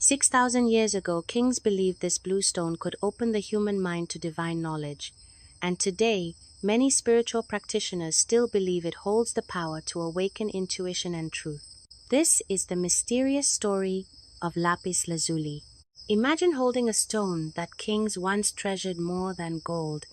6,000 years ago, kings believed this blue stone could open the human mind to divine knowledge, and today, many spiritual practitioners still believe it holds the power to awaken intuition and truth. This is the mysterious story of Lapis Lazuli. Imagine holding a stone that kings once treasured more than gold,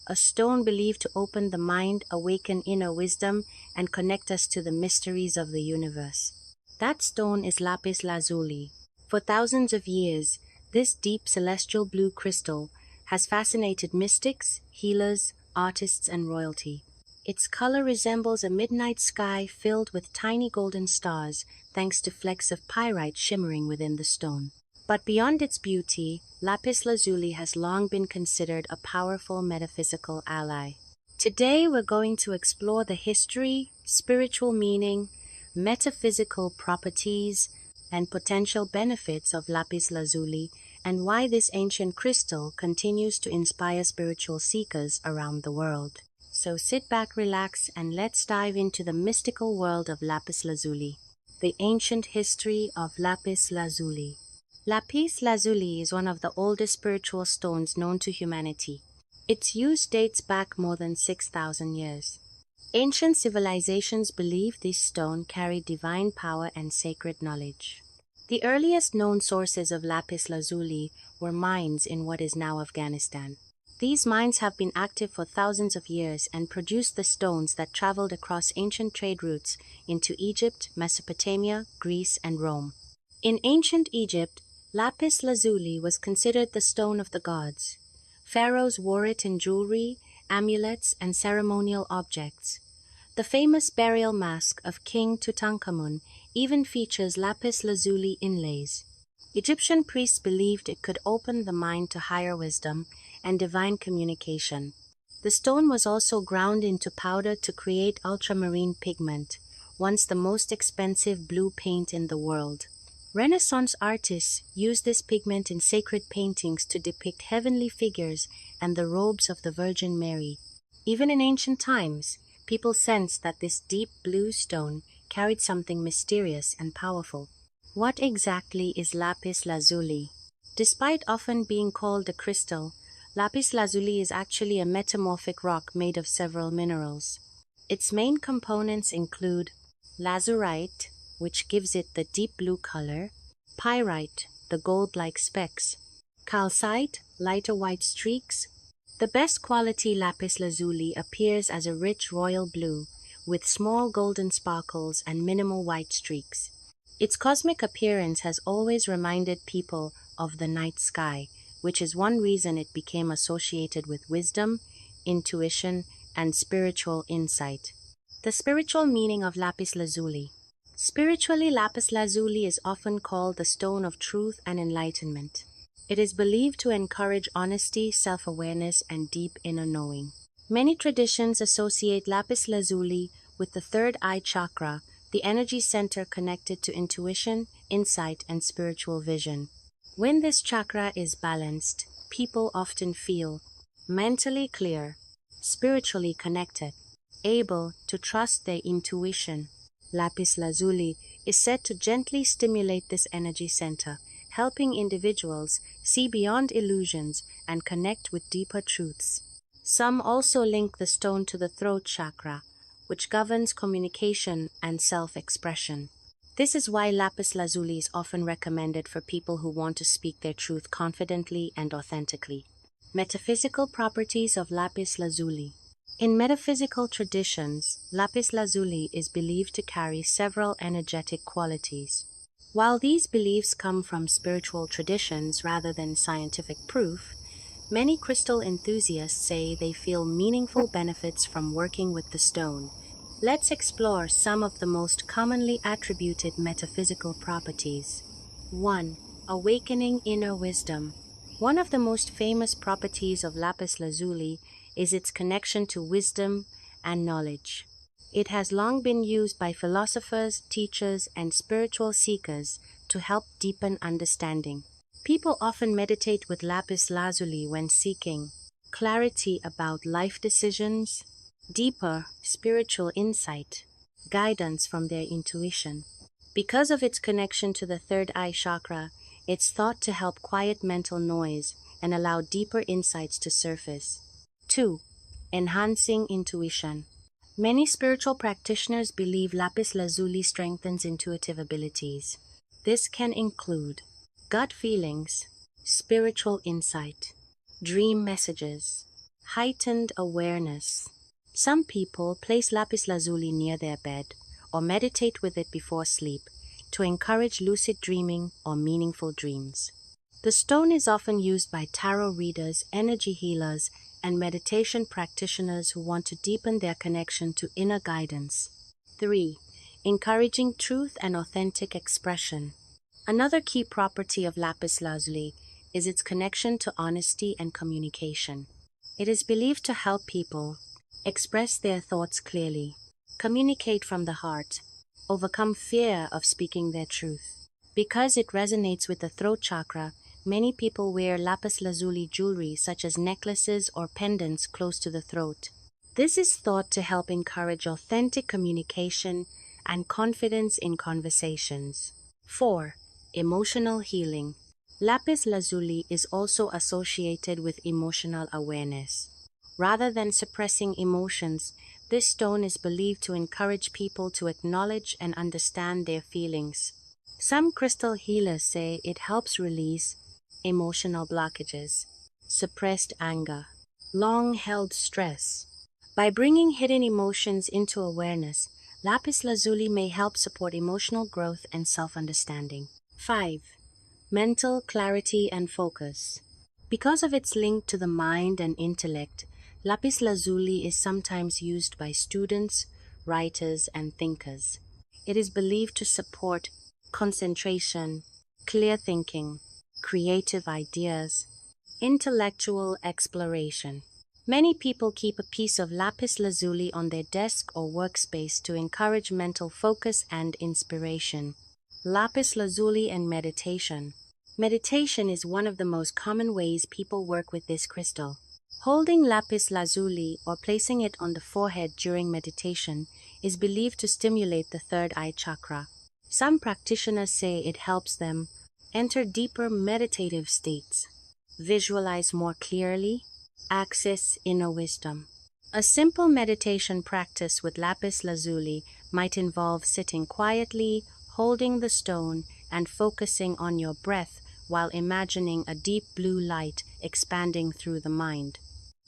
a stone believed to open the mind, awaken inner wisdom, and connect us to the mysteries of the universe. That stone is Lapis Lazuli. For thousands of years, this deep celestial blue crystal has fascinated mystics, healers, artists, and royalty. Its color resembles a midnight sky filled with tiny golden stars, thanks to flecks of pyrite shimmering within the stone. But beyond its beauty, Lapis Lazuli has long been considered a powerful metaphysical ally. Today we're going to explore the history, spiritual meaning, metaphysical properties, and potential benefits of Lapis Lazuli, and why this ancient crystal continues to inspire spiritual seekers around the world. So sit back, relax, and let's dive into the mystical world of Lapis Lazuli. The ancient history of Lapis Lazuli. Lapis Lazuli is one of the oldest spiritual stones known to humanity. Its use dates back more than 6,000 years. Ancient civilizations believed this stone carried divine power and sacred knowledge. The earliest known sources of Lapis Lazuli were mines in what is now Afghanistan. These mines have been active for thousands of years and produced the stones that traveled across ancient trade routes into Egypt, Mesopotamia, Greece, and Rome. In ancient Egypt, Lapis Lazuli was considered the stone of the gods. Pharaohs wore it in jewelry, amulets, and ceremonial objects. The famous burial mask of King Tutankhamun even features Lapis Lazuli inlays. Egyptian priests believed it could open the mind to higher wisdom and divine communication. The stone was also ground into powder to create ultramarine pigment, once the most expensive blue paint in the world. Renaissance artists used this pigment in sacred paintings to depict heavenly figures and the robes of the Virgin Mary. Even in ancient times, people sensed that this deep blue stone carried something mysterious and powerful. What exactly is Lapis Lazuli? Despite often being called a crystal, Lapis Lazuli is actually a metamorphic rock made of several minerals. Its main components include lazurite, which gives it the deep blue color, pyrite, the gold-like specks, calcite, lighter white streaks. The best quality Lapis Lazuli appears as a rich royal blue, with small golden sparkles and minimal white streaks. Its cosmic appearance has always reminded people of the night sky, which is one reason it became associated with wisdom, intuition, and spiritual insight. The spiritual meaning of Lapis Lazuli. Spiritually, Lapis Lazuli is often called the stone of truth and enlightenment. It is believed to encourage honesty, self-awareness, and deep inner knowing. Many traditions associate Lapis Lazuli with the third eye chakra, the energy center connected to intuition, insight, and spiritual vision. When this chakra is balanced, people often feel mentally clear, spiritually connected, able to trust their intuition. Lapis Lazuli is said to gently stimulate this energy center, helping individuals see beyond illusions and connect with deeper truths. Some also link the stone to the throat chakra, which governs communication and self-expression. This is why Lapis Lazuli is often recommended for people who want to speak their truth confidently and authentically. Metaphysical properties of Lapis Lazuli. In metaphysical traditions, Lapis Lazuli is believed to carry several energetic qualities. While these beliefs come from spiritual traditions rather than scientific proof, many crystal enthusiasts say they feel meaningful benefits from working with the stone. Let's explore some of the most commonly attributed metaphysical properties. 1. Awakening inner wisdom. One of the most famous properties of Lapis Lazuli is its connection to wisdom and knowledge. It has long been used by philosophers, teachers, and spiritual seekers to help deepen understanding. People often meditate with Lapis Lazuli when seeking clarity about life decisions, deeper spiritual insight, guidance from their intuition. Because of its connection to the third eye chakra, It's thought to help quiet mental noise and allow deeper insights to surface. 2. Enhancing intuition. Many spiritual practitioners believe lapis lazuli strengthens intuitive abilities. This can include gut feelings, spiritual insight, dream messages, heightened awareness. Some people place lapis lazuli near their bed or meditate with it before sleep to encourage lucid dreaming or meaningful dreams. The stone is often used by tarot readers, energy healers, and meditation practitioners who want to deepen their connection to inner guidance. 3. Encouraging truth and authentic expression. Another key property of lapis lazuli is its connection to honesty and communication. It is believed to help people express their thoughts clearly, communicate from the heart, overcome fear of speaking their truth. Because it resonates with the throat chakra, many people wear lapis lazuli jewelry such as necklaces or pendants close to the throat. This is thought to help encourage authentic communication and confidence in conversations. 4. Emotional healing. Lapis lazuli is also associated with emotional awareness. Rather than suppressing emotions, this stone is believed to encourage people to acknowledge and understand their feelings. Some crystal healers say it helps release emotional blockages, suppressed anger, long-held stress. By bringing hidden emotions into awareness, lapis lazuli may help support emotional growth and self-understanding. 5. Mental clarity and focus. Because of its link to the mind and intellect, lapis lazuli is sometimes used by students, writers, and thinkers. It is believed to support concentration, clear thinking, creative ideas, intellectual exploration. Many people keep a piece of lapis lazuli on their desk or workspace to encourage mental focus and inspiration. Lapis lazuli and meditation. Meditation is one of the most common ways people work with this crystal. Holding lapis lazuli or placing it on the forehead during meditation is believed to stimulate the third eye chakra. Some practitioners say it helps them enter deeper meditative states, visualize more clearly, access inner wisdom. A simple meditation practice with lapis lazuli might involve sitting quietly, holding the stone, and focusing on your breath while imagining a deep blue light expanding through the mind.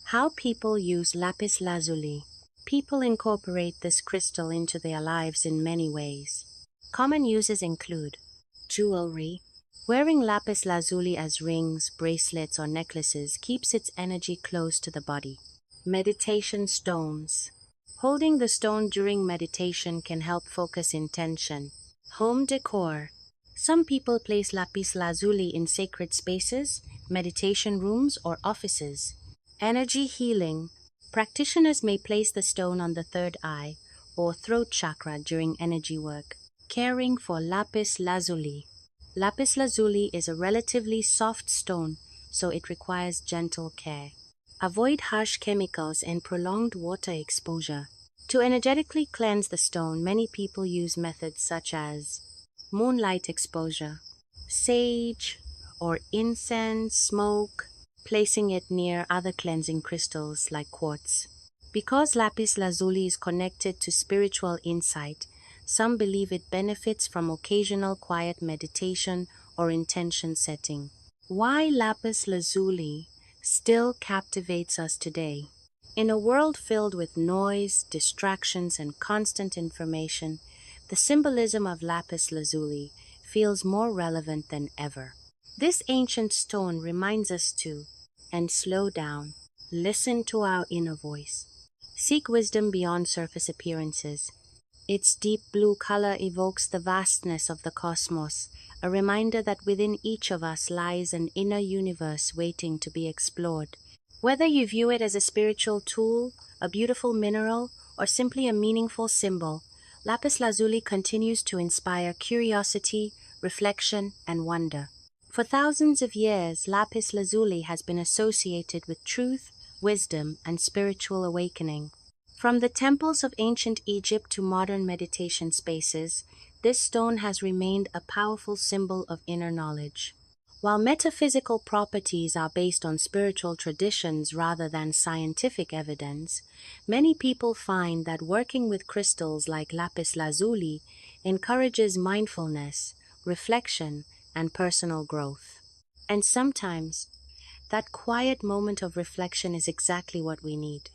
How people use lapis lazuli. People incorporate this crystal into their lives in many ways. Common uses include jewelry. Wearing lapis lazuli as rings, bracelets, or necklaces keeps its energy close to the body. Meditation stones. Holding the stone during meditation can help focus intention. Home decor. Some people place lapis lazuli in sacred spaces, meditation rooms, or offices. Energy healing. Practitioners may place the stone on the third eye or throat chakra during energy work. Caring for lapis lazuli. Lapis lazuli is a relatively soft stone, so it requires gentle care. Avoid harsh chemicals and prolonged water exposure. To energetically cleanse the stone, many people use methods such as moonlight exposure, sage or incense smoke, placing it near other cleansing crystals like quartz. Because lapis lazuli is connected to spiritual insight, some believe it benefits from occasional quiet meditation or intention setting. Why lapis lazuli still captivates us today? In a world filled with noise, distractions, and constant information, the symbolism of lapis lazuli feels more relevant than ever. This ancient stone reminds us to slow down, listen to our inner voice, seek wisdom beyond surface appearances. Its deep blue color evokes the vastness of the cosmos, a reminder that within each of us lies an inner universe waiting to be explored. Whether you view it as a spiritual tool, a beautiful mineral, or simply a meaningful symbol, lapis lazuli continues to inspire curiosity, reflection, and wonder. For thousands of years, lapis lazuli has been associated with truth, wisdom, and spiritual awakening. From the temples of ancient Egypt to modern meditation spaces, this stone has remained a powerful symbol of inner knowledge. While metaphysical properties are based on spiritual traditions rather than scientific evidence, many people find that working with crystals like Lapis Lazuli encourages mindfulness, reflection, and personal growth. And sometimes, that quiet moment of reflection is exactly what we need.